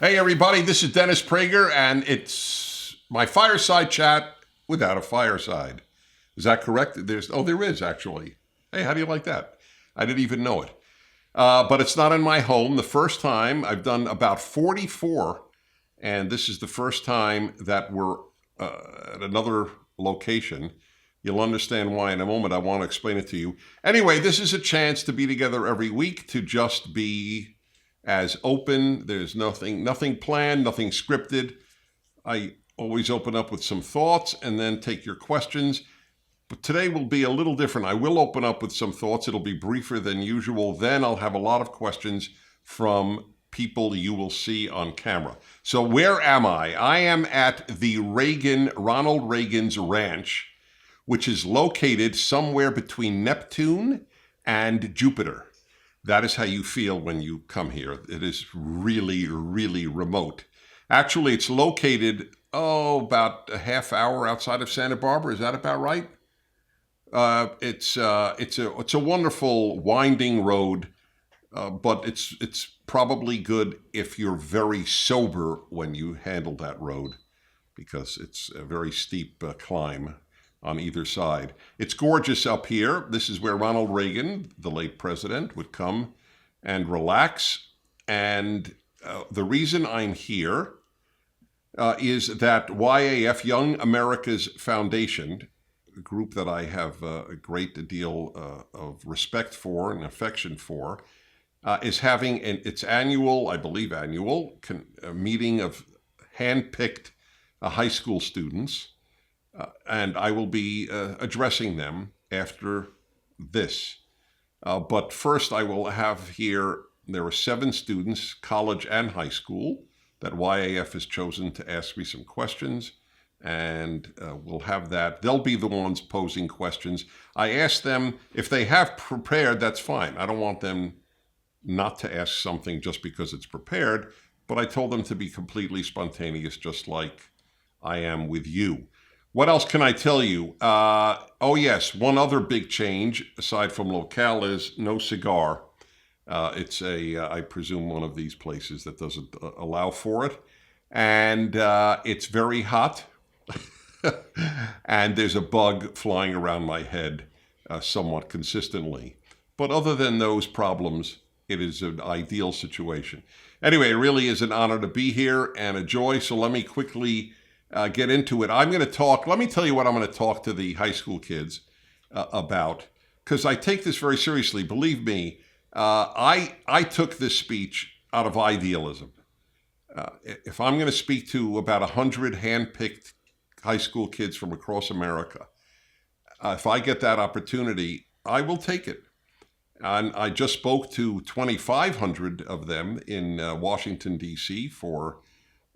Hey everybody, this is Dennis Prager, and it's my Fireside Chat without a fireside. Is that correct? There is actually. Hey, how do you like that? I didn't even know it. But it's not in my home. The first time I've done about 44, and this is the first time that we're at another location. You'll understand why in a moment. I want to explain it to you. Anyway, this is a chance to be together every week, to just be as open. There's nothing planned, nothing scripted. I always open up with some thoughts and then take your questions. But today will be a little different. I will open up with some thoughts. It'll be briefer than usual. Then I'll have a lot of questions from people you will see on camera. So where am I? I am at the Ronald Reagan's ranch, which is located somewhere between Neptune and Jupiter. That is how you feel when you come here. It is really, really remote. Actually, it's located, about a half hour outside of Santa Barbara. Is that about right? It's a wonderful winding road, but it's probably good if you're very sober when you handle that road, because it's a very steep climb on either side. It's gorgeous up here. This is where Ronald Reagan, the late president, would come and relax. And the reason I'm here is that YAF, Young America's Foundation, a group that I have a great deal of respect for and affection for, is having its annual, I believe annual, meeting of hand-picked high school students. And I will be addressing them after this. But first I will have here, there are 7 students, college and high school, that YAF has chosen to ask me some questions. And we'll have that. They'll be the ones posing questions. I asked them, if they have prepared, that's fine. I don't want them not to ask something just because it's prepared. But I told them to be completely spontaneous, just like I am with you. What else can I tell you? Yes, one other big change, aside from locale, is no cigar. It's I presume, one of these places that doesn't allow for it. And it's very hot. And there's a bug flying around my head somewhat consistently. But other than those problems, it is an ideal situation. Anyway, it really is an honor to be here and a joy. So let me quickly get into it. Let me tell you what I'm going to talk to the high school kids about, because I take this very seriously. Believe me, I took this speech out of idealism. If I'm going to speak to about 100 hand-picked high school kids from across America, if I get that opportunity, I will take it. And I just spoke to 2,500 of them in Washington, D.C. or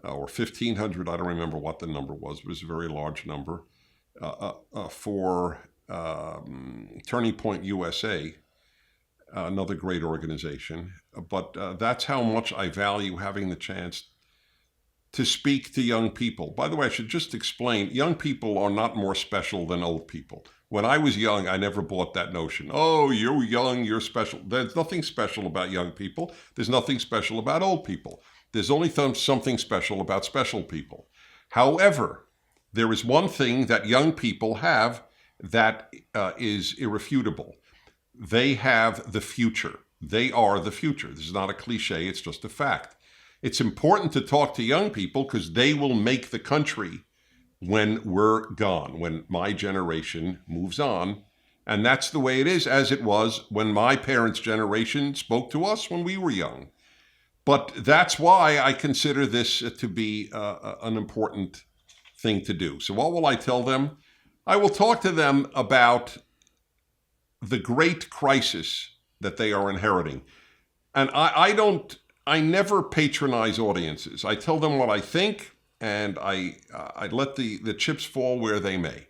1,500, I don't remember what the number was. It was a very large number, for Turning Point USA, another great organization. But that's how much I value having the chance to speak to young people. By the way, I should just explain, young people are not more special than old people. When I was young, I never bought that notion. Oh, you're young, you're special. There's nothing special about young people. There's nothing special about old people. There's only something special about special people. However, there is one thing that young people have that is irrefutable. They have the future. They are the future. This is not a cliche, it's just a fact. It's important to talk to young people because they will make the country when we're gone, when my generation moves on. And that's the way it is, as it was when my parents' generation spoke to us when we were young. But that's why I consider this to be an important thing to do. So what will I tell them? I will talk to them about the great crisis that they are inheriting. And I never patronize audiences. I tell them what I think, and I let the chips fall where they may.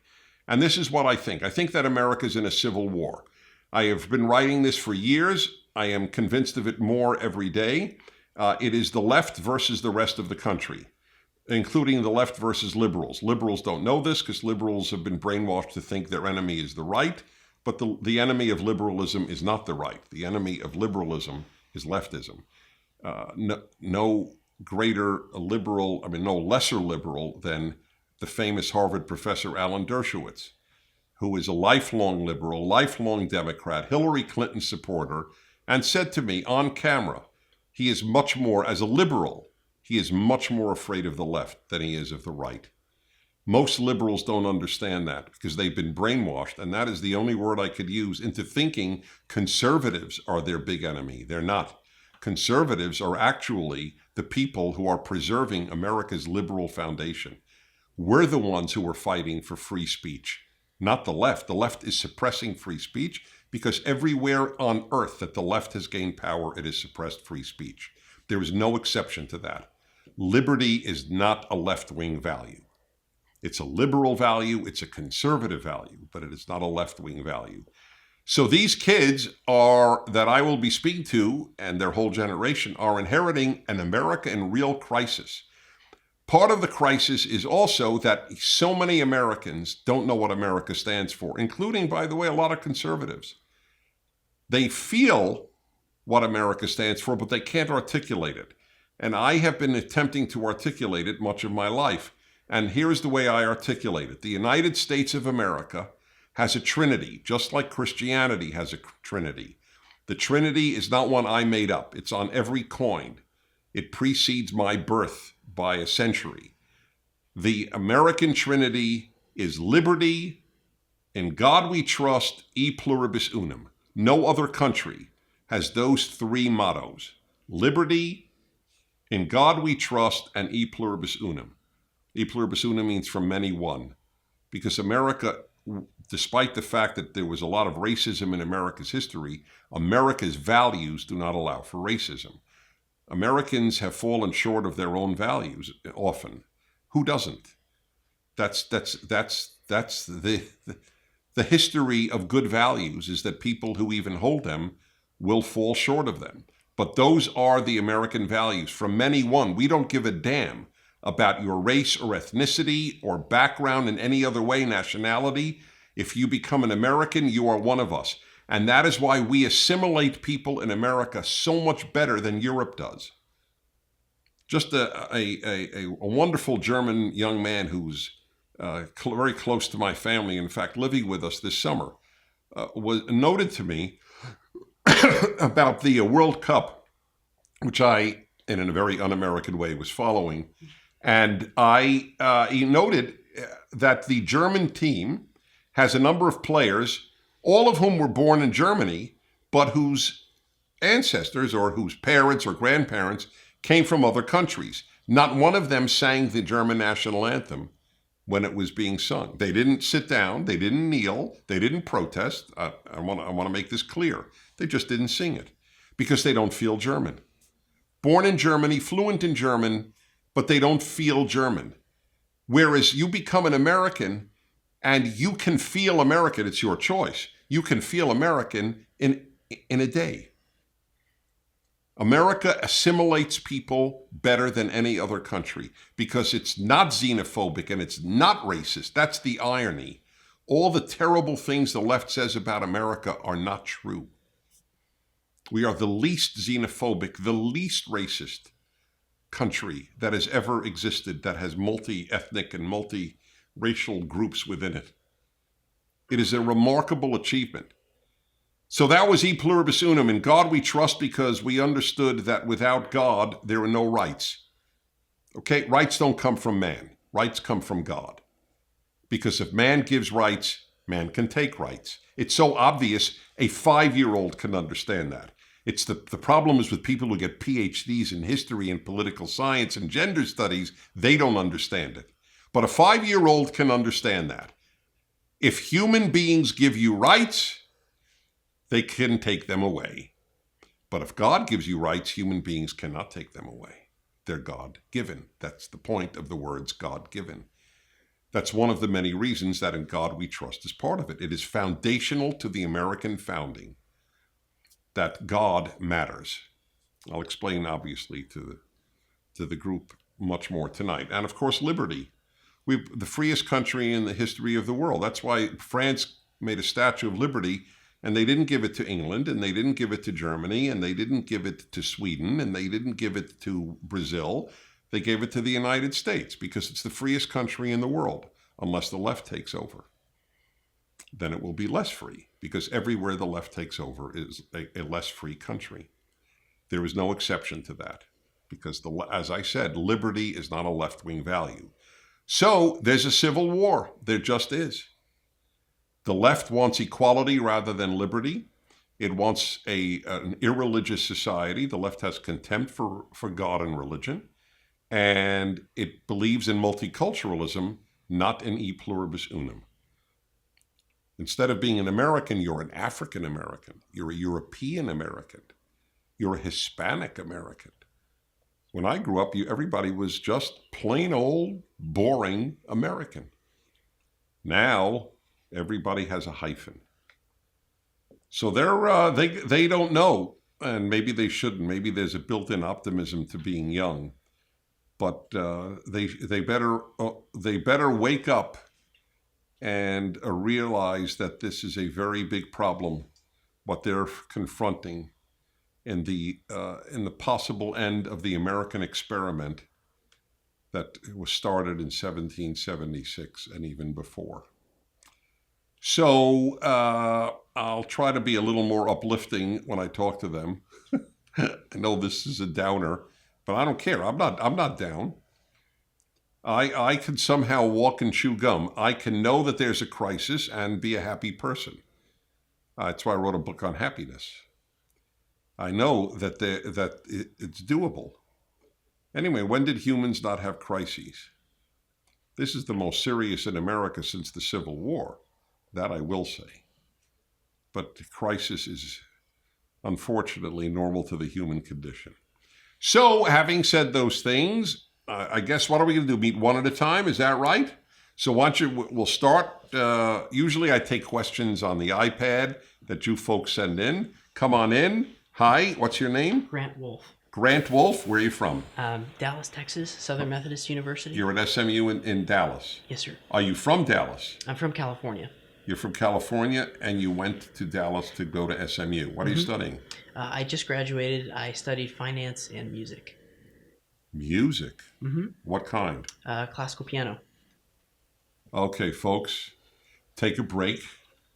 And this is what I think. I think that America's in a civil war. I have been writing this for years. I am convinced of it more every day. It is the left versus the rest of the country, including the left versus liberals. Liberals don't know this because liberals have been brainwashed to think their enemy is the right, but the enemy of liberalism is not the right. The enemy of liberalism is leftism. No no lesser liberal than the famous Harvard professor Alan Dershowitz, who is a lifelong liberal, lifelong Democrat, Hillary Clinton supporter, and said to me on camera, he is much more, as a liberal, he is much more afraid of the left than he is of the right. Most liberals don't understand that because they've been brainwashed, and that is the only word I could use, into thinking conservatives are their big enemy. They're not. Conservatives are actually the people who are preserving America's liberal foundation. We're the ones who are fighting for free speech, not the left. The left is suppressing free speech because everywhere on earth that the left has gained power, it has suppressed free speech. There is no exception to that. Liberty is not a left-wing value. It's a liberal value, it's a conservative value, but it is not a left-wing value. So these kids that I will be speaking to, and their whole generation, are inheriting an America in real crisis. Part of the crisis is also that so many Americans don't know what America stands for, including, by the way, a lot of conservatives. They feel what America stands for, but they can't articulate it. And I have been attempting to articulate it much of my life. And here's the way I articulate it. The United States of America has a trinity, just like Christianity has a trinity. The trinity is not one I made up. It's on every coin. It precedes my birth by a century. The American trinity is liberty, in God we trust, e pluribus unum. No other country has those three mottos: liberty, in God we trust, and e pluribus unum. E pluribus unum means from many one, because America, despite the fact that there was a lot of racism in America's history, America's values do not allow for racism. Americans have fallen short of their own values often. Who doesn't? That's the history of good values, is that people who even hold them will fall short of them. But those are the American values. From many one, we don't give a damn about your race or ethnicity or background in any other way, nationality. If you become an American, you are one of us. And that is why we assimilate people in America so much better than Europe does. Just a wonderful German young man who's very close to my family, in fact, living with us this summer, was noted to me about the World Cup, which I, in a very un-American way, was following. And he noted that the German team has a number of players, all of whom were born in Germany, but whose ancestors or whose parents or grandparents came from other countries. Not one of them sang the German national anthem when it was being sung. They didn't sit down, they didn't kneel, they didn't protest. I want to make this clear. They just didn't sing it because they don't feel German. Born in Germany, fluent in German, but they don't feel German. Whereas you become an American and you can feel American, it's your choice. You can feel American in a day. America assimilates people better than any other country because it's not xenophobic and it's not racist. That's the irony. All the terrible things the left says about America are not true. We are the least xenophobic, the least racist country that has ever existed that has multi-ethnic and multi-racial groups within it. It is a remarkable achievement. So that was e pluribus unum. In God we trust because we understood that without God, there are no rights. Okay, rights don't come from man. Rights come from God. Because if man gives rights, man can take rights. It's so obvious, a 5-year-old can understand that. It's the problem is with people who get PhDs in history and political science and gender studies, they don't understand it. But a 5-year-old can understand that. If human beings give you rights, they can take them away. But if God gives you rights, human beings cannot take them away. They're God-given. That's the point of the words God-given. That's one of the many reasons that in God we trust is part of it. It is foundational to the American founding that God matters. I'll explain, obviously, to the group much more tonight. And, of course, liberty. We're the freest country in the history of the world. That's why France made a Statue of Liberty And they didn't give it to England, and they didn't give it to Germany, and they didn't give it to Sweden, and they didn't give it to Brazil. They gave it to the United States because it's the freest country in the world, unless the left takes over. Then it will be less free, because everywhere the left takes over is a less free country. There is no exception to that, because, as I said, liberty is not a left-wing value. So there's a civil war. There just is. The left wants equality rather than liberty. It wants an irreligious society. The left has contempt for God and religion. And it believes in multiculturalism, not in e pluribus unum. Instead of being an American, you're an African American. You're a European American. You're a Hispanic American. When I grew up, everybody was just plain old, boring American. Now, everybody has a hyphen. So they don't know, and maybe they shouldn't. Maybe there's a built-in optimism to being young, but they better wake up and realize that this is a very big problem, what they're confronting in the possible end of the American experiment that was started in 1776 and even before. So I'll try to be a little more uplifting when I talk to them. I know this is a downer, but I don't care. I'm not down. I can somehow walk and chew gum. I can know that there's a crisis and be a happy person. That's why I wrote a book on happiness. I know that it's doable. Anyway, when did humans not have crises? This is the most serious in America since the Civil War. That I will say. But the crisis is unfortunately normal to the human condition. So, having said those things, I guess what are we going to do? Meet one at a time? Is that right? So we'll start. Usually I take questions on the iPad that you folks send in. Come on in. Hi, what's your name? Grant Wolf. Grant Wolf, where are you from? Dallas, Texas, Southern Methodist University. You're at SMU in Dallas? Yes, sir. Are you from Dallas? I'm from California. You're from California, and you went to Dallas to go to SMU. What are you studying? I just graduated. I studied finance and music. Music? What kind? Classical piano. Okay, folks, take a break,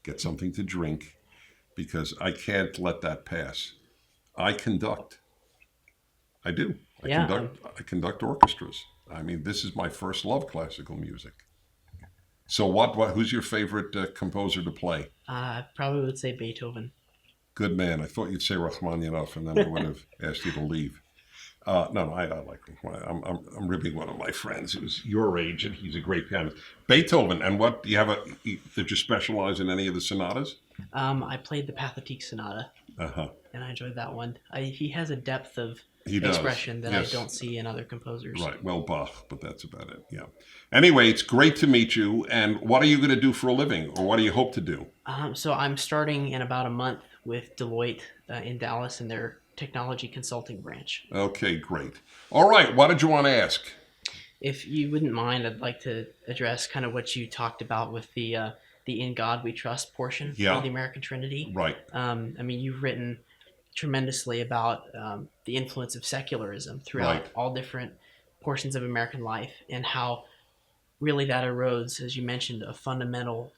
get something to drink, because I can't let that pass. I conduct. I do. I conduct orchestras. I mean, this is my first love, classical music. So who's your favorite composer to play? I probably would say Beethoven. Good man. I thought you'd say Rachmaninoff, and then I would have asked you to leave. No, I like him. I'm ribbing one of my friends who's your age, and he's a great pianist. Beethoven, and what, do you have did you specialize in any of the sonatas? I played the Pathetique Sonata, and I enjoyed that one. He has a depth of expression that I don't see in other composers. Right, well, Bach, but that's about it, yeah. Anyway, it's great to meet you, and what are you going to do for a living, or what do you hope to do? So I'm starting in about a month with Deloitte in Dallas in their technology consulting branch. Okay, great. All right, what did you want to ask? If you wouldn't mind, I'd like to address kind of what you talked about with the In God We Trust portion of the American Trinity. Right. I mean, you've written tremendously about the influence of secularism throughout all different portions of American life, and how really that erodes, as you mentioned, a fundamental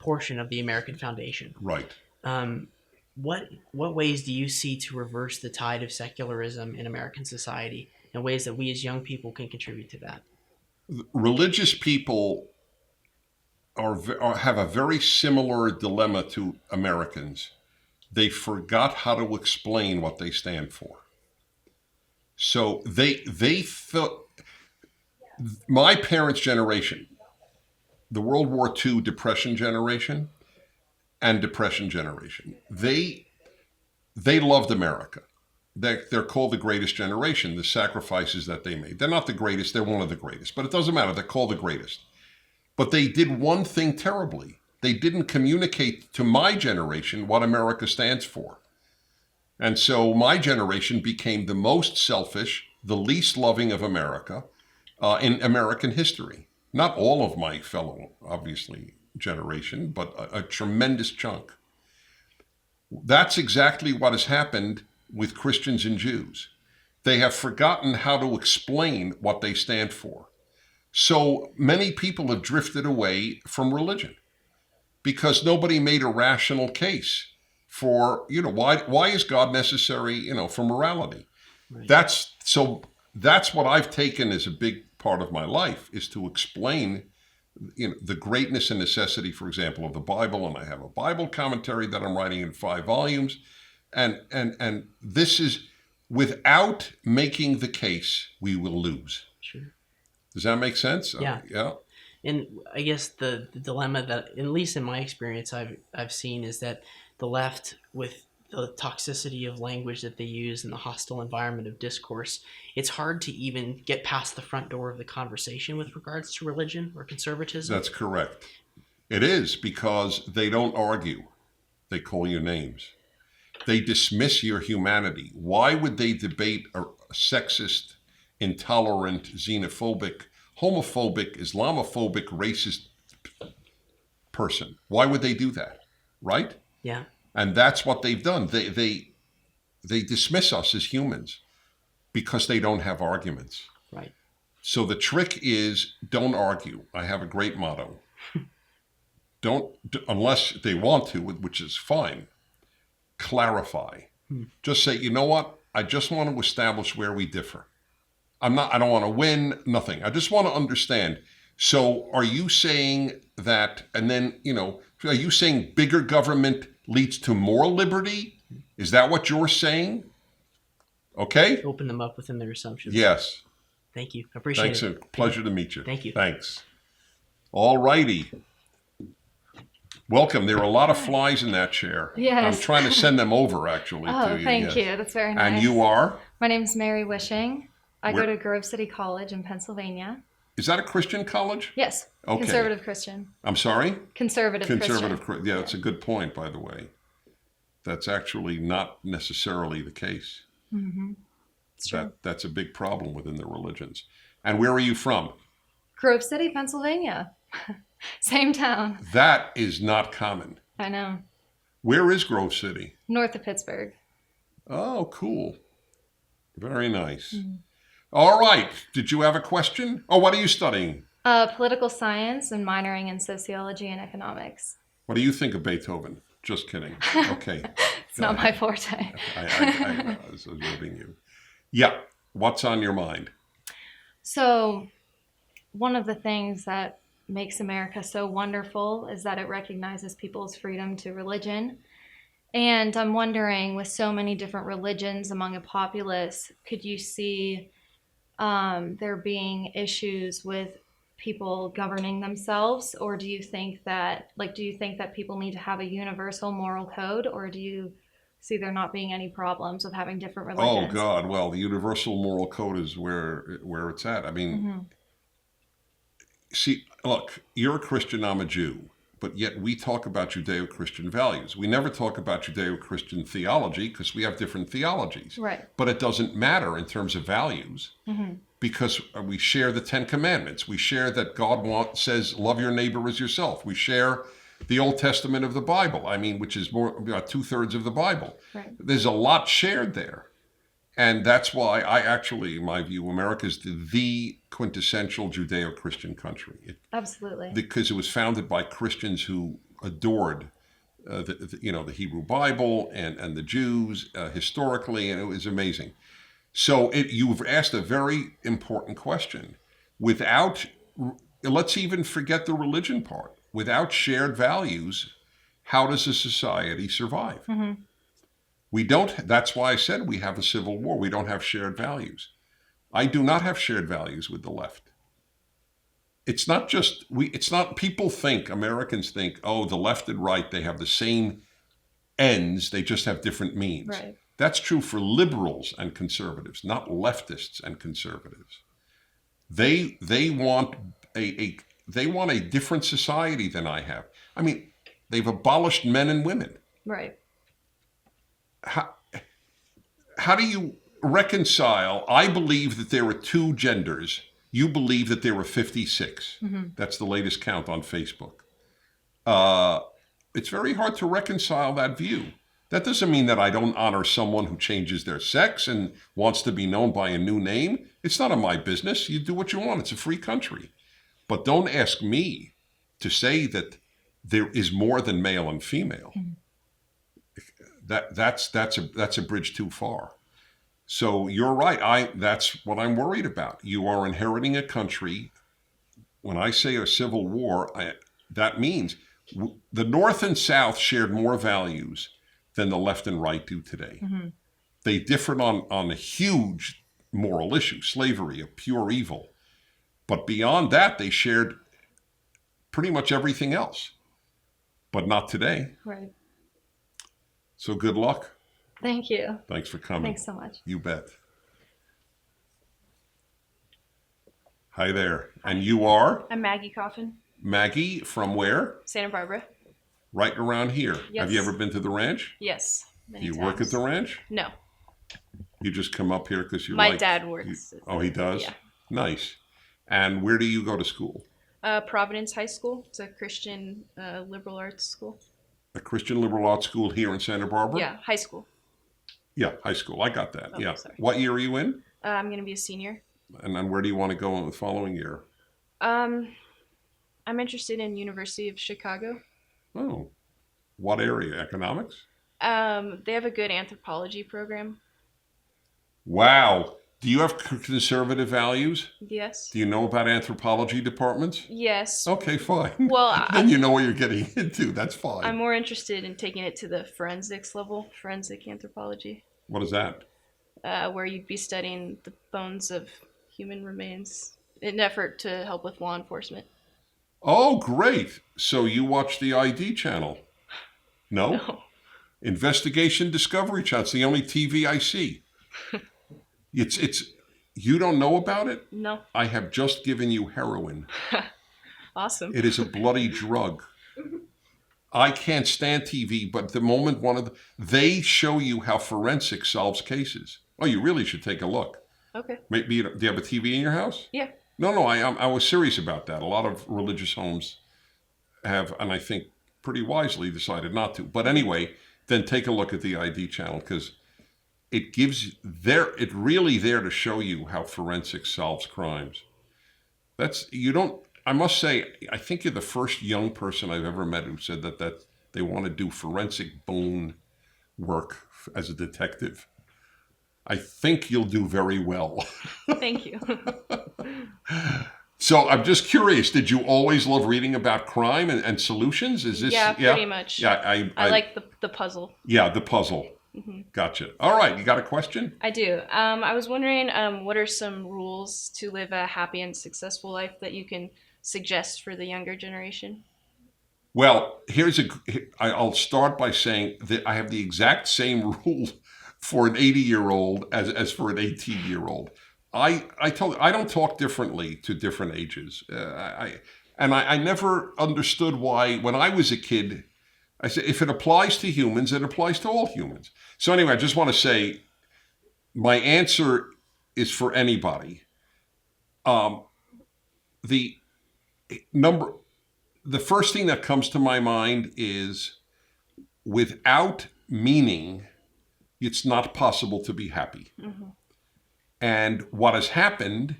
portion of the American foundation. Right. What ways do you see to reverse the tide of secularism in American society, and ways that we as young people can contribute to that? Religious people have a very similar dilemma to Americans. They forgot how to explain what they stand for. So they thought, my parents' generation, the World War II Depression generation and Depression generation, they loved America. They're called the greatest generation, the sacrifices that they made. They're not the greatest, they're one of the greatest, but it doesn't matter, they're called the greatest. But they did one thing terribly. They didn't communicate to my generation what America stands for. And so my generation became the most selfish, the least loving of America in American history. Not all of my fellow, obviously, generation, but a tremendous chunk. That's exactly what has happened with Christians and Jews. They have forgotten how to explain what they stand for. So many people have drifted away from religion because nobody made a rational case for, why is God necessary, for morality? Right. That's what I've taken as a big part of my life, is to explain, the greatness and necessity, for example, of the Bible. And I have a Bible commentary that I'm writing in 5 volumes. And this is, without making the case, we will lose. Sure. Does that make sense? Yeah. Yeah. And I guess the dilemma that, at least in my experience, I've seen is that the left, with the toxicity of language that they use and the hostile environment of discourse, it's hard to even get past the front door of the conversation with regards to religion or conservatism. That's correct. It is, because they don't argue. They call you names. They dismiss your humanity. Why would they debate a sexist, intolerant, xenophobic, homophobic, Islamophobic, racist person? Why would they do that? Right? Yeah. And that's what they've done. They dismiss us as humans because they don't have arguments. Right. So the trick is, don't argue. I have a great motto. Don't, unless they want to, which is fine, clarify. Just say, you know what? I just want to establish where we differ. I don't want to win, nothing. I just want to understand. So are you saying that, and then, are you saying bigger government leads to more liberty? Is that what you're saying? Okay. Open them up within their assumptions. Yes. Thank you. I appreciate it. Thanks. Pleasure to meet you. Thank you. Thanks. All righty. Welcome. There are a lot of flies in that chair. Yes. I'm trying to send them over, actually, to you. Thank you. That's very nice. And you are? My name is Mary Wishing. I Where- go to Grove City College in Pennsylvania. Is that a Christian college? Yes. Okay. Conservative Christian. I'm sorry? Conservative Christian. Yeah, that's a good point, by the way. That's actually not necessarily the case. Mm-hmm. It's true. That's a big problem within the religions. And where are you from? Grove City, Pennsylvania. Same town. That is not common. I know. Where is Grove City? North of Pittsburgh. Oh, cool. Very nice. Mm-hmm. All right. Did you have a question? Oh, what are you studying? Political science and minoring in sociology and economics. What do you think of Beethoven? Just kidding. Okay. It's not my forte. I was observing you. Yeah. What's on your mind? So, one of the things that makes America so wonderful is that it recognizes people's freedom to religion. And I'm wondering, with so many different religions among a populace, could you see there being issues with people governing themselves? Or do you think that people need to have a universal moral code? Or do you see there not being any problems with having different religions? Oh, God. Well, the universal moral code is where it's at. I mean, See, look, you're a Christian, I'm a Jew, but yet we talk about Judeo-Christian values. We never talk about Judeo-Christian theology because we have different theologies. Right. But it doesn't matter in terms of values because we share the 10 Commandments. We share that God says, love your neighbor as yourself. We share the Old Testament of the Bible, which is more about 2/3 of the Bible. Right. There's a lot shared there. And that's why in my view, America is the quintessential Judeo-Christian country. Absolutely. Because it was founded by Christians who adored the Hebrew Bible and the Jews historically, and it was amazing. So you've asked a very important question. Let's even forget the religion part. Without shared values, how does a society survive? Mm-hmm. We don't. That's why I said we have a civil war. We don't have shared values. I do not have shared values with the left. It's not just Americans think, oh, the left and right, they have the same ends, they just have different means. Right. That's true for liberals and conservatives, not leftists and conservatives. They want a different society than I have. I mean, they've abolished men and women. Right. How do you reconcile? I believe that there are 2 genders. You believe that there were 56. That's the latest count on Facebook. It's very hard to reconcile that view. That doesn't mean that I don't honor someone who changes their sex and wants to be known by a new name. It's none of my business. You do what you want. It's a free country. But don't ask me to say that there is more than male and female. That's a bridge too far. So you're right. That's what I'm worried about. You are inheriting a country. When I say a civil war, that means the North and South shared more values than the left and right do today. Mm-hmm. They differed on a huge moral issue, slavery, a pure evil. But beyond that, they shared pretty much everything else. But not today. Right. So good luck. Thank you. Thanks for coming. Thanks so much. You bet. Hi there. And you are? I'm Maggie Cotton. Maggie, from where? Santa Barbara. Right around here. Yes. Have you ever been to the ranch? Yes. Do you work at the ranch? No. You just come up here because you My like... dad works. Oh, he does? Yeah. Nice. And where do you go to school? Providence High School. It's a Christian liberal arts school. A Christian liberal arts school here in Santa Barbara? Yeah, high school. Yeah, high school. I got that. Oh, yeah. Sorry. What year are you in? I'm going to be a senior. And then where do you want to go in the following year? I'm interested in University of Chicago. Oh. What area? Economics? They have a good anthropology program. Wow. Do you have conservative values? Yes. Do you know about anthropology departments? Yes. Okay, fine. Well, then you know what you're getting into. That's fine. I'm more interested in taking it to the forensics level, forensic anthropology. What is that? Where you'd be studying the bones of human remains in an effort to help with law enforcement. Oh, great. So you watch the ID channel? No? No. Investigation Discovery Channel. It's the only TV I see. It's you don't know about it? No. I have just given you heroin. Awesome. It is a bloody drug. I can't stand TV, but the moment they show you how forensics solves cases. Oh, you really should take a look. Okay. Maybe do you have a TV in your house? Yeah. No, I was serious about that. A lot of religious homes have, and I think pretty wisely decided not to. But anyway, then take a look at the ID channel because it really there to show you how forensics solves crimes. I must say, I think you're the first young person I've ever met who said that they want to do forensic bone work as a detective. I think you'll do very well. Thank you. So I'm just curious, did you always love reading about crime and solutions? Is this pretty much. Yeah, I like the puzzle. Yeah, the puzzle. Mm-hmm. Gotcha. All right, you got a question? I do. I was wondering, what are some rules to live a happy and successful life that you can suggest for the younger generation? Well, I'll start by saying that I have the exact same rule for an 80-year-old as for an 18-year-old. I don't talk differently to different ages. I never understood why, when I was a kid, I said, if it applies to humans, it applies to all humans. So anyway, I just want to say my answer is for anybody. The first thing that comes to my mind is without meaning, it's not possible to be happy. Mm-hmm. And what has happened,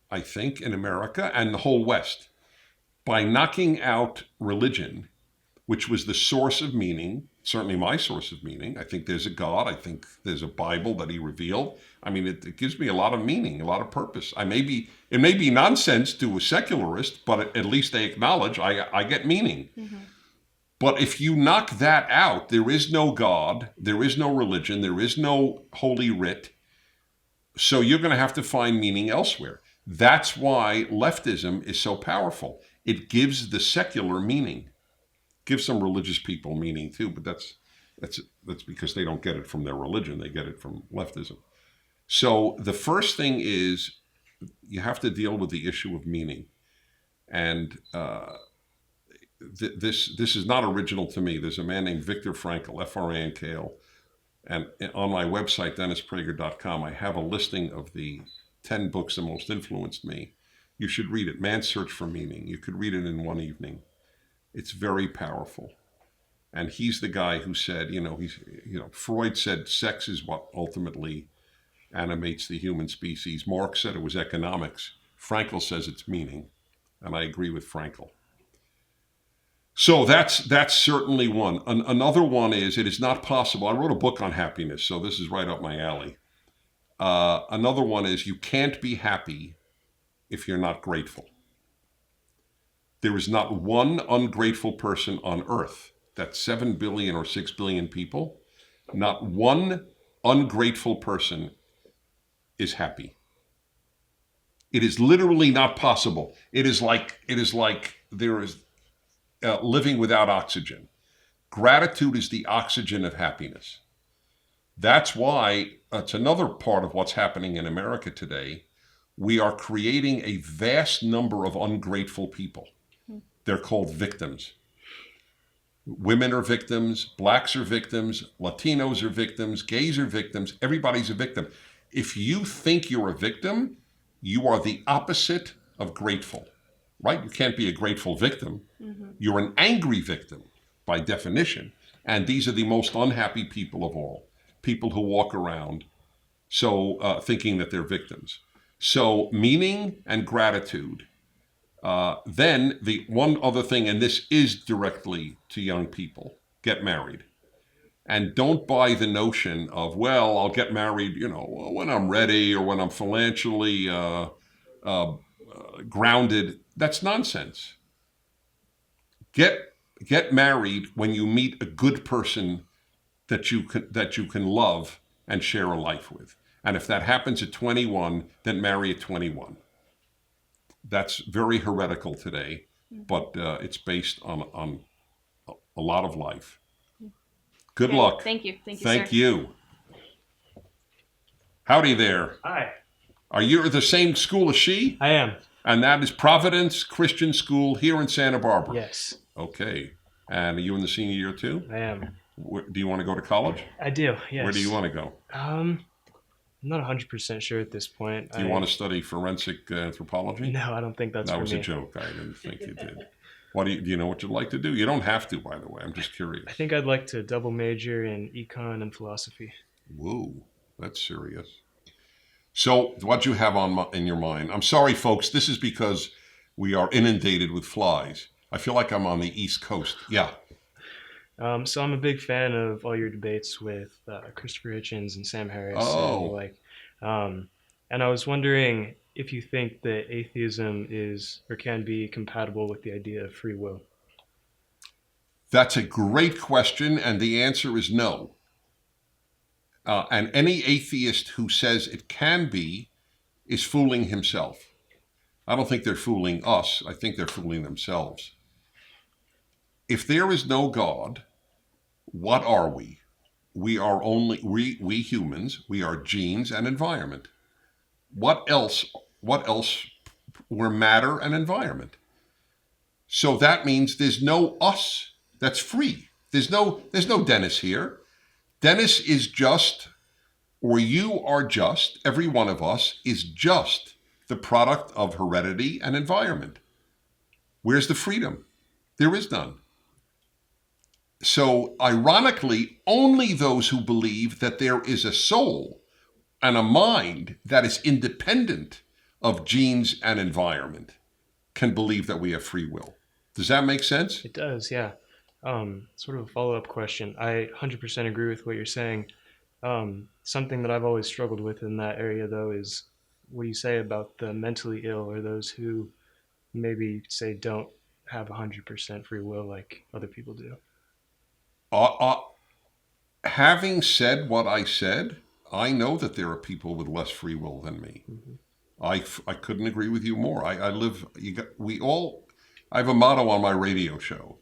I think, in America and the whole West, by knocking out religion, which was the source of meaning, certainly my source of meaning. I think there's a God. I think there's a Bible that he revealed. I mean, it gives me a lot of meaning, a lot of purpose. It may be nonsense to a secularist, but at least they acknowledge I get meaning. Mm-hmm. But if you knock that out, there is no God, there is no religion, there is no holy writ. So you're going to have to find meaning elsewhere. That's why leftism is so powerful. It gives the secular meaning. Gives some religious people meaning too, but that's because they don't get it from their religion. They get it from leftism. So the first thing is you have to deal with the issue of meaning. And this is not original to me. There's a man named Viktor Frankl, F-R-A-N-K-L. And on my website, DennisPrager.com, I have a listing of the 10 books that most influenced me. You should read it, Man's Search for Meaning. You could read it in one evening. It's very powerful. And he's the guy who said, Freud said sex is what ultimately animates the human species. Marx said it was economics. Frankl says it's meaning. And I agree with Frankl. So that's certainly one. Another one is, it is not possible. I wrote a book on happiness, so this is right up my alley. Another one is, you can't be happy if you're not grateful. There is not one ungrateful person on earth. That's 7 billion or 6 billion people. Not one ungrateful person is happy. It is literally not possible. It is like there is living without oxygen. Gratitude is the oxygen of happiness. That's why it's another part of what's happening in America today. We are creating a vast number of ungrateful people. They're called victims. Women are victims, blacks are victims, Latinos are victims, gays are victims, everybody's a victim. If you think you're a victim, you are the opposite of grateful, right? You can't be a grateful victim. Mm-hmm. You're an angry victim by definition. And these are the most unhappy people of all, people who walk around thinking that they're victims. So meaning and gratitude. Then the one other thing, and this is directly to young people, get married. And don't buy the notion of, well, I'll get married, when I'm ready or when I'm financially grounded. That's nonsense. Get married when you meet a good person that you can love and share a life with. And if that happens at 21, then marry at 21. That's very heretical today, but it's based on a lot of life. Good luck. Thank you. Thank you, Thank sir. you. Howdy there. Hi. Are you at the same school as she? I am. And that is Providence Christian School here in Santa Barbara? Yes. Okay. And are you in the senior year too? I am. Do you want to go to college? I do, yes. Where do you want to go? I'm not 100% sure at this point. Do you want to study forensic anthropology? No, I don't think that's for me. That was a joke. I didn't think you did. Do you know what you'd like to do? You don't have to, by the way. I'm just curious. I think I'd like to double major in econ and philosophy. Whoa, that's serious. So what do you have in your mind? I'm sorry, folks. This is because we are inundated with flies. I feel like I'm on the East Coast. Yeah. So I'm a big fan of all your debates with Christopher Hitchens and Sam Harris. Oh. And I was wondering if you think that atheism is or can be compatible with the idea of free will. That's a great question, and the answer is no. And any atheist who says it can be is fooling himself. I don't think they're fooling us. I think they're fooling themselves. If there is no God, what are we? We are only, we humans, we are genes and environment. What else? We're matter and environment. So that means there's no us that's free. There's no Dennis here. Dennis is just, or you are just, every one of us is just the product of heredity and environment. Where's the freedom? There is none. So ironically, only those who believe that there is a soul and a mind that is independent of genes and environment can believe that we have free will. Does that make sense? It does, yeah. Sort of a follow-up question. I 100% agree with what you're saying. Something that I've always struggled with in that area, though, is what you say about the mentally ill or those who maybe say don't have 100% free will like other people do. Having said what I said, I know that there are people with less free will than me. Mm-hmm. I couldn't agree with you more. I have a motto on my radio show.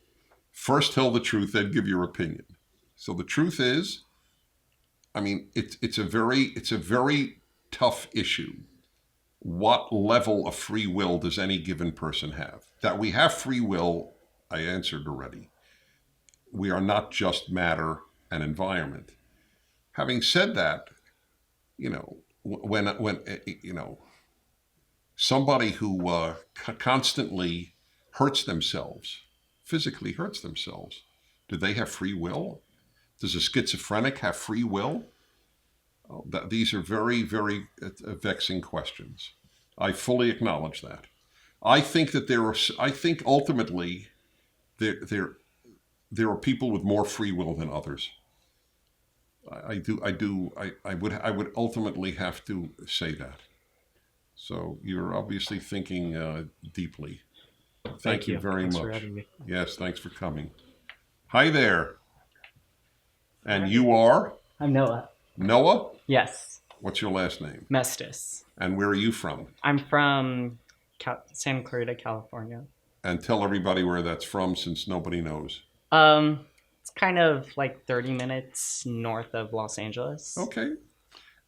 First tell the truth, then give your opinion. So the truth is, it's a very tough issue. What level of free will does any given person have? That we have free will, I answered already. We are not just matter and environment. Having said that, when somebody who constantly hurts themselves, physically hurts themselves, Do they have free will? Does a schizophrenic have free will? Oh, these are very, very vexing questions. I fully acknowledge that. I think that I think ultimately there are people with more free will than others. I would ultimately have to say that. So you're obviously thinking deeply. Thank you very Thanks much. for having me. Yes, thanks for coming. Hi there. And you are? I'm Noah. Noah? Yes. What's your last name? Mestis. And where are you from? I'm from Santa Clarita, California. And tell everybody where that's from since nobody knows. It's kind of like 30 minutes north of Los Angeles. Okay.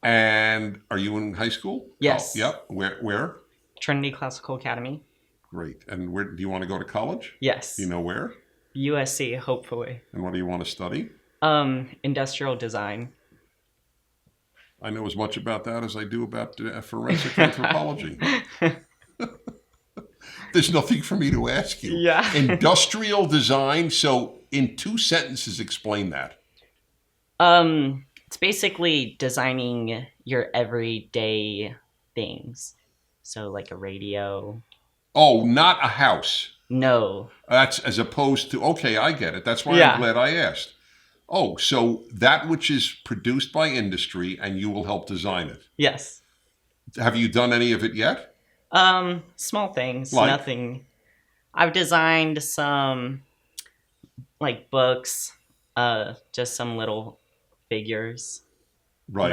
And are you in high school? Yes. Oh, yep. Where? Trinity Classical Academy. Great. And where do you want to go to college? Yes. Do you know where? USC, hopefully. And what do you want to study? Industrial design. I know as much about that as I do about forensic anthropology. There's nothing for me to ask you. Yeah. Industrial design. So in 2 sentences, explain that. It's basically designing your everyday things. So like a radio. Oh, not a house. No. That's as opposed to, okay, I get it. That's why Yeah. I'm glad I asked. Oh, so that which is produced by industry and you will help design it. Yes. Have you done any of it yet? Small things. Like? Nothing. I've designed some like books, just some little figures. Right.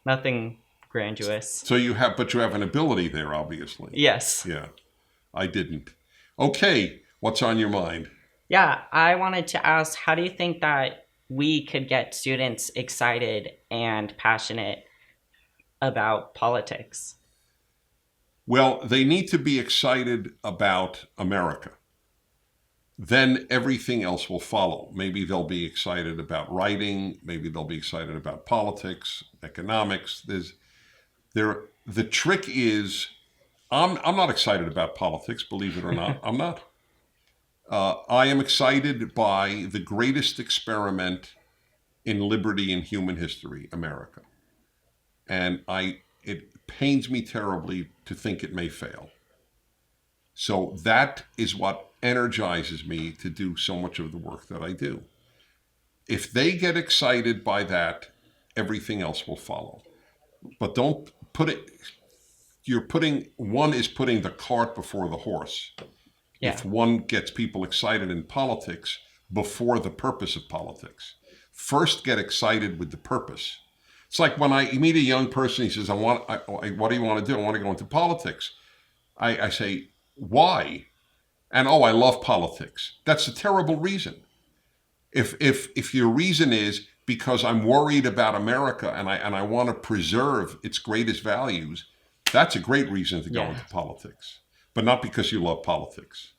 Nothing grandiose. So you have an ability there, obviously. Yes. Yeah. I didn't. Okay. What's on your mind? Yeah, I wanted to ask, how do you think that we could get students excited and passionate about politics? Well, they need to be excited about America. Then everything else will follow. Maybe they'll be excited about writing. Maybe they'll be excited about politics, economics. The trick is, I'm not excited about politics, believe it or not. I'm not. I am excited by the greatest experiment in liberty in human history, America. And it pains me terribly to think it may fail. So that is what energizes me to do so much of the work that I do. If they get excited by that, everything else will follow. But don't put it, one is putting the cart before the horse. Yeah. If one gets people excited in politics before the purpose of politics. First get excited with the purpose. It's like when I meet a young person, he says, what do you want to do? I want to go into politics. I say, why? And, I love politics. That's a terrible reason. If your reason is because I'm worried about America and I want to preserve its greatest values, that's a great reason to go into politics, but not because you love politics.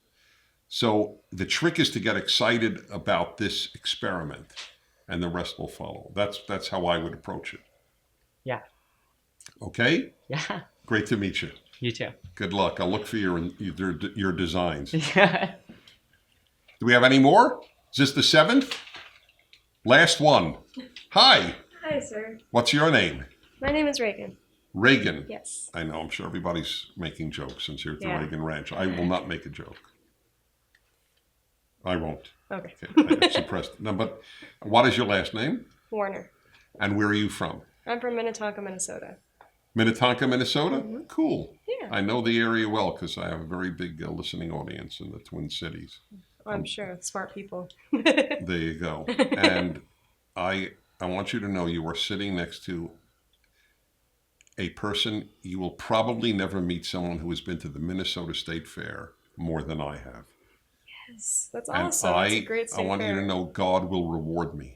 So the trick is to get excited about this experiment and the rest will follow. That's how I would approach it. Yeah. Okay? Yeah. Great to meet you. You too. Good luck. I'll look for your designs. Yeah. Do we have any more? Is this the 7th? Last one. Hi. Hi, sir. What's your name? My name is Reagan. Reagan. Yes. I know. I'm sure everybody's making jokes since you're at the Yeah. Reagan Ranch. I will not make a joke. I won't. Okay. Okay. I suppressed. No, but what is your last name? Warner. And where are you from? I'm from Minnetonka, Minnesota. Minnetonka, Minnesota? Cool. Yeah. I know the area well because I have a very big listening audience in the Twin Cities. I'm sure. Smart people. There you go. And I want you to know you are sitting next to a person, you will probably never meet someone who has been to the Minnesota State Fair more than I have. Yes. That's And awesome. That's a great I state want fair. you to know God will reward me.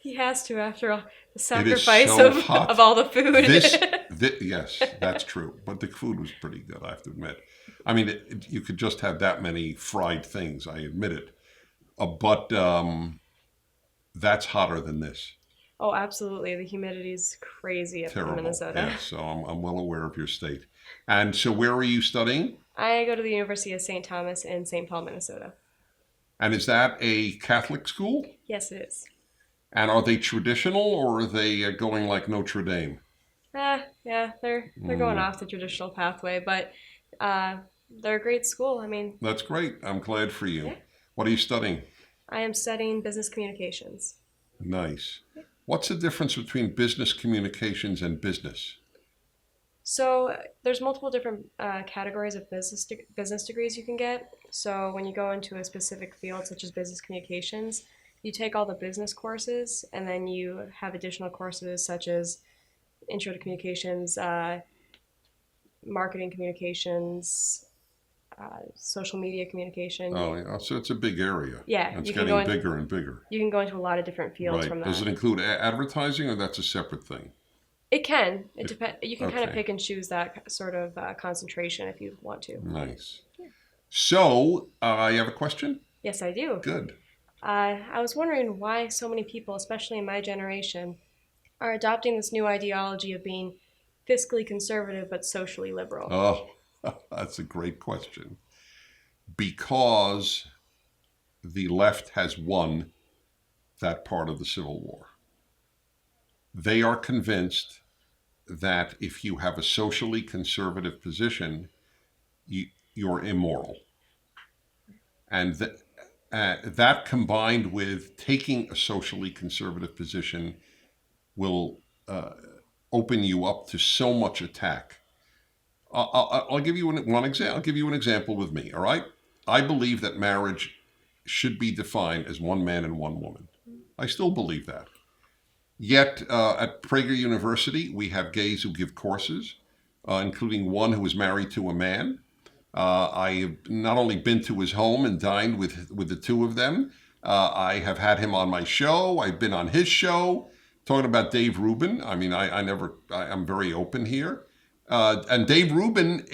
He has to after all the It is sacrifice so of hot. all the food. Yes, that's true. But the food was pretty good, I have to admit. I mean, you could just have that many fried things, I admit it. But that's hotter than this. Oh, absolutely. The humidity is crazy up in Terrible. Minnesota. Yeah, so I'm well aware of your state. And so where are you studying? I go to the University of St. Thomas in St. Paul, Minnesota. And is that a Catholic school? Yes, it is. And are they traditional, or are they going like Notre Dame? Yeah, they're going off the traditional pathway, but they're a great school. I mean, That's great. I'm glad for you. Yeah. What are you studying? I am studying business communications. Nice. What's the difference between business communications and business? So there's multiple different categories of business degrees you can get. So when you go into a specific field such as business communications, you take all the business courses, and then you have additional courses such as intro to communications, marketing communications, social media communication. Oh, yeah. So it's a big area. Yeah, It's you can getting go in- bigger and bigger. You can go into a lot of different fields Right. from that. Does it include advertising, or that's a separate thing? It can. It depends. You can kind of Okay. pick and choose that sort of concentration if you want to. Nice. So, you have a question? Yes, I do. Good. I was wondering why so many people, especially in my generation, are adopting this new ideology of being fiscally conservative but socially liberal. Oh, that's a great question. Because the left has won that part of the Civil War. They are convinced that if you have a socially conservative position, you're immoral. And that combined with taking a socially conservative position will open you up to so much attack. I'll give you one example. I'll give you an example with me. All right, I believe that marriage should be defined as one man and one woman. I still believe that. Yet at Prager University, we have gays who give courses, including one who is married to a man. I have not only been to his home and dined with the two of them, I have had him on my show. I've been on his show, talking about Dave Rubin. I mean, I'm very open here. And Dave Rubin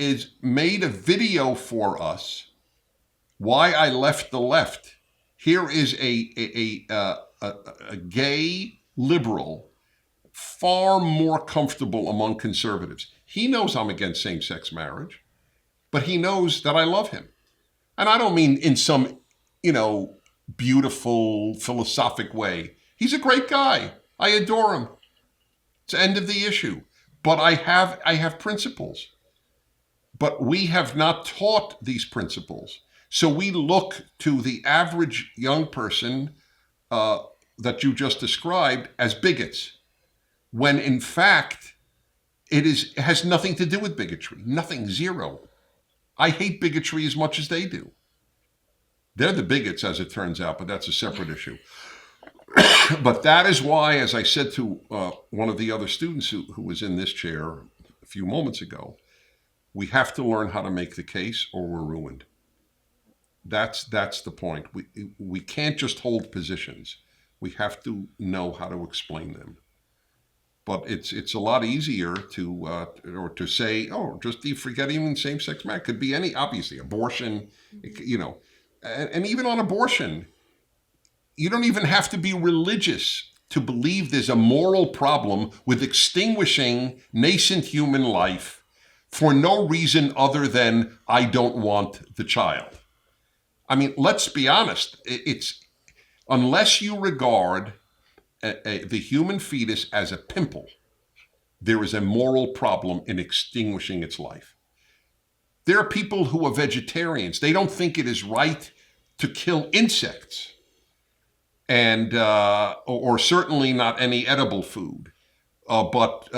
made a video for us, Why I Left the Left. Here is a gay liberal, far more comfortable among conservatives. He knows I'm against same-sex marriage, but he knows that I love him. And I don't mean in some, beautiful, philosophic way. He's a great guy. I adore him. It's the end of the issue. But I have principles. But we have not taught these principles. So we look to the average young person that you just described as bigots, when in fact it has nothing to do with bigotry. Nothing, zero. I hate bigotry as much as they do. They're the bigots, as it turns out, but that's a separate issue. But that is why, as I said to one of the other students who was in this chair a few moments ago, we have to learn how to make the case or we're ruined. That's the point. We can't just hold positions. We have to know how to explain them. But it's a lot easier to say, just forget even same-sex marriage. It could be obviously, abortion, and even on abortion, you don't even have to be religious to believe there's a moral problem with extinguishing nascent human life for no reason other than I don't want the child. I mean, let's be honest. It's unless you regard the human fetus as a pimple, there is a moral problem in extinguishing its life. There are people who are vegetarians. They don't think it is right to kill insects, and or certainly not any edible food. But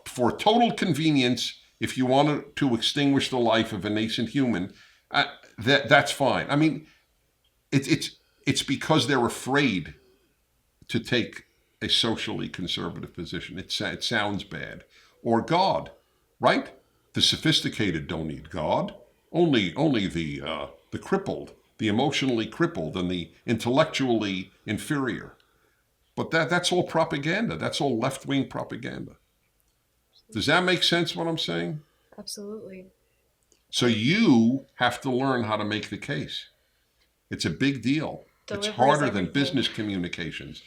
for total convenience, if you wanted to extinguish the life of a nascent human, that's fine. I mean, it's because they're afraid to take a socially conservative position. It sounds bad. Or God, right? The sophisticated don't need God. Only the crippled, the emotionally crippled, and the intellectually inferior. But that's all propaganda. That's all left-wing propaganda. Does that make sense, what I'm saying? Absolutely. So you have to learn how to make the case. It's a big deal. Delivery it's harder is than everything. business communications.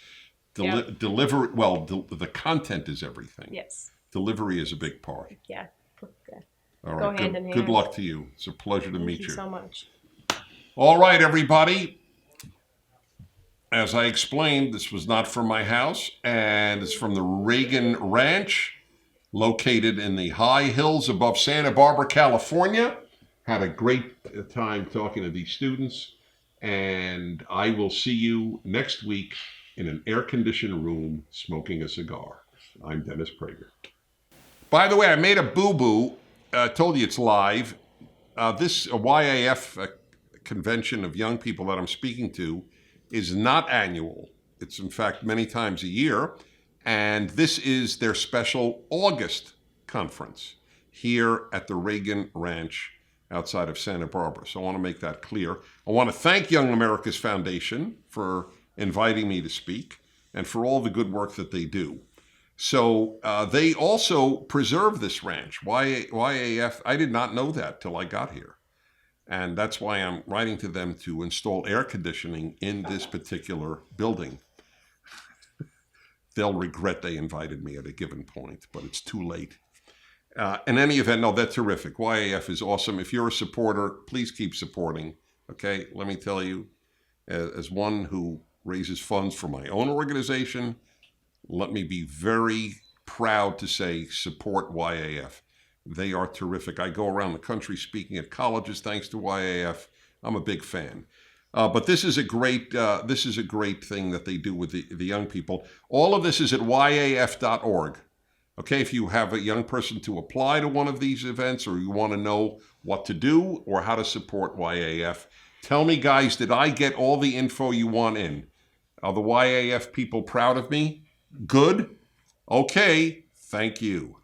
Yeah. The content is everything. Yes. Delivery is a big part. Yeah. All Go right. hand in Good hand. luck to you. It's a pleasure to meet Thank you so much. All right, everybody. as I explained, this was not from my house, and it's from the Reagan Ranch, located in the high hills above Santa Barbara, California. Had a great time talking to these students, and I will see you next week in an air-conditioned room smoking a cigar. I'm Dennis Prager. By the way, I made a boo-boo. Told you it's live. This YAF convention of young people that I'm speaking to is not annual. It's in fact many times a year. And this is their special August conference here at the Reagan Ranch outside of Santa Barbara. So I want to make that clear. I want to thank Young America's Foundation for inviting me to speak and for all the good work that they do. So they also preserve this ranch, YAF. I did not know that till I got here. And that's why I'm writing to them to install air conditioning in this particular building. They'll regret they invited me at a given point, but it's too late. In any event, no, they're terrific. YAF is awesome. If you're a supporter, please keep supporting. Okay, let me tell you, as one who raises funds for my own organization, let me be very proud to say support YAF. They are terrific. I go around the country speaking at colleges thanks to YAF. I'm a big fan. But this is a great thing that they do with the young people. All of this is at yaf.org. Okay, if you have a young person to apply to one of these events, or you want to know what to do or how to support YAF, tell me, guys, did I get all the info you want in? Are the YAF people proud of me? Good? Okay, thank you.